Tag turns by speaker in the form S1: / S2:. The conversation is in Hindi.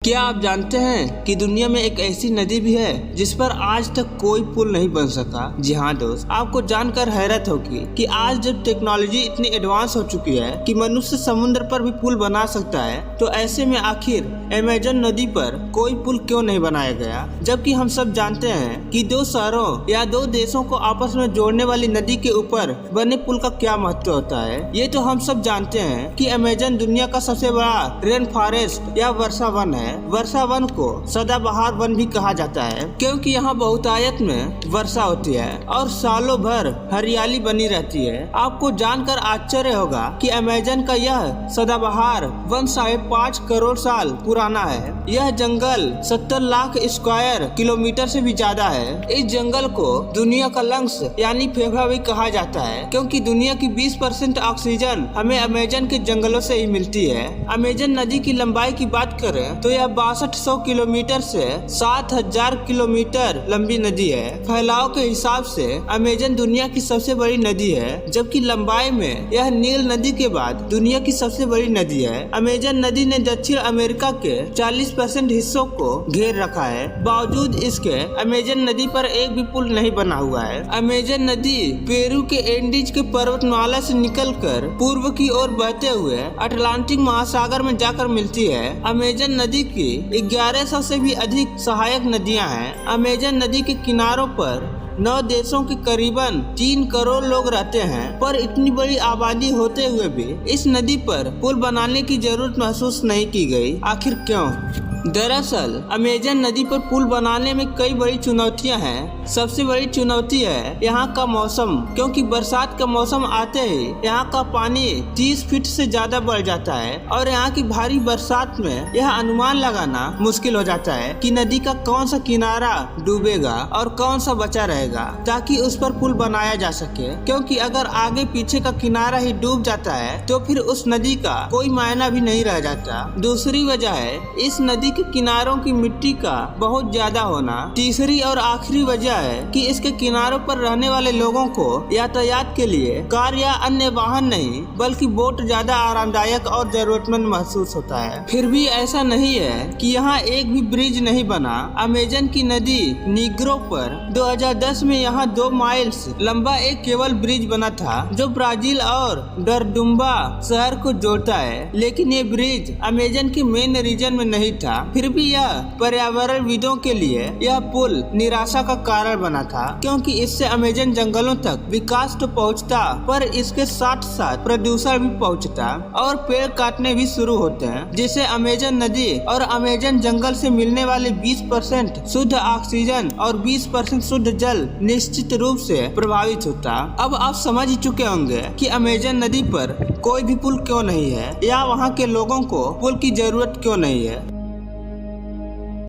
S1: क्या आप जानते हैं कि दुनिया में एक ऐसी नदी भी है जिस पर आज तक कोई पुल नहीं बन सका। जी हाँ दोस्त, आपको जानकर हैरत होगी कि आज जब टेक्नोलॉजी इतनी एडवांस हो चुकी है कि मनुष्य समुद्र पर भी पुल बना सकता है, तो ऐसे में आखिर अमेज़न नदी पर कोई पुल क्यों नहीं बनाया गया, जबकि हम सब जानते हैं कि दो शहरों या दो देशों को आपस में जोड़ने वाली नदी के ऊपर बने पुल का क्या महत्व होता है। ये तो हम सब जानते हैं कि अमेज़न दुनिया का सबसे बड़ा रेन फॉरेस्ट या वर्षा वन है। वर्षा वन को सदाबहार वन भी कहा जाता है क्योंकि यहाँ बहुतायत में वर्षा होती है और सालों भर हरियाली बनी रहती है। आपको जानकर आश्चर्य होगा कि अमेज़न का यह सदाबहार वन 5.5 करोड़ साल पुराना है। यह जंगल 70 लाख स्क्वायर किलोमीटर से भी ज्यादा है। इस जंगल को दुनिया का लंग्स यानी फेफड़ा भी कहा जाता है क्योंकि दुनिया की 20% ऑक्सीजन हमें अमेज़न के जंगलों से ही मिलती है। अमेज़न नदी की लंबाई की बात करें तो यह 6200 किलोमीटर से 7000 किलोमीटर लंबी नदी है। फैलाव के हिसाब से अमेज़न दुनिया की सबसे बड़ी नदी है, जबकि लंबाई में यह नील नदी के बाद दुनिया की सबसे बड़ी नदी है। अमेज़न नदी ने दक्षिण अमेरिका के 40% हिस्सों को घेर रखा है। बावजूद इसके अमेज़न नदी पर एक भी पुल नहीं बना हुआ है। अमेज़न नदी पेरू के एंडीज के पर्वतमाला से निकलकर पूर्व की ओर बहते हुए अटलांटिक महासागर में जाकर मिलती है। अमेज़न नदी की 1100 से भी अधिक सहायक नदियां हैं। अमेज़न नदी के किनारों पर 9 देशों के करीबन 3 करोड़ लोग रहते हैं, पर इतनी बड़ी आबादी होते हुए भी इस नदी पर पुल बनाने की जरूरत महसूस नहीं की गई। आखिर क्यों? दरअसल अमेज़न नदी पर पुल बनाने में कई बड़ी चुनौतियां हैं। सबसे बड़ी चुनौती है यहाँ का मौसम, क्योंकि बरसात का मौसम आते ही यहाँ का पानी 30 फीट से ज्यादा बढ़ जाता है और यहाँ की भारी बरसात में यह अनुमान लगाना मुश्किल हो जाता है कि नदी का कौन सा किनारा डूबेगा और कौन सा बचा रहेगा ताकि उस पर पुल बनाया जा सके। क्योंकि अगर आगे पीछे का किनारा ही डूब जाता है तो फिर उस नदी का कोई मायना भी नहीं रह जाता। दूसरी वजह है इस नदी के किनारों की मिट्टी का बहुत ज्यादा होना। तीसरी और आखिरी वजह है कि इसके किनारों पर रहने वाले लोगों को यातायात के लिए कार या अन्य वाहन नहीं बल्कि बोट ज्यादा आरामदायक और जरूरतमंद महसूस होता है। फिर भी ऐसा नहीं है कि यहाँ एक भी ब्रिज नहीं बना। अमेज़न की नदी नीग्रो पर 2010 में यहाँ 2 माइल्स लंबा एक केबल ब्रिज बना था जो ब्राजील और डरडुम्बा शहर को जोड़ता है, लेकिन ये ब्रिज अमेज़न के मेन रीजन में नहीं था। फिर भी यह पर्यावरणविदों के लिए यह पुल निराशा का कारण बना था, क्योंकि इससे अमेज़न जंगलों तक विकास तो पहुंचता, पर इसके साथ साथ प्रदूषण भी पहुंचता और पेड़ काटने भी शुरू होते हैं, जिससे अमेज़न नदी और अमेज़न जंगल से मिलने वाले 20% शुद्ध ऑक्सीजन और 20% शुद्ध जल निश्चित रूप से प्रभावित होता। अब आप समझ ही चुके होंगे कि अमेज़न नदी पर कोई भी पुल क्यों नहीं है या वहाँ के लोगों को पुल की जरूरत क्यों नहीं है।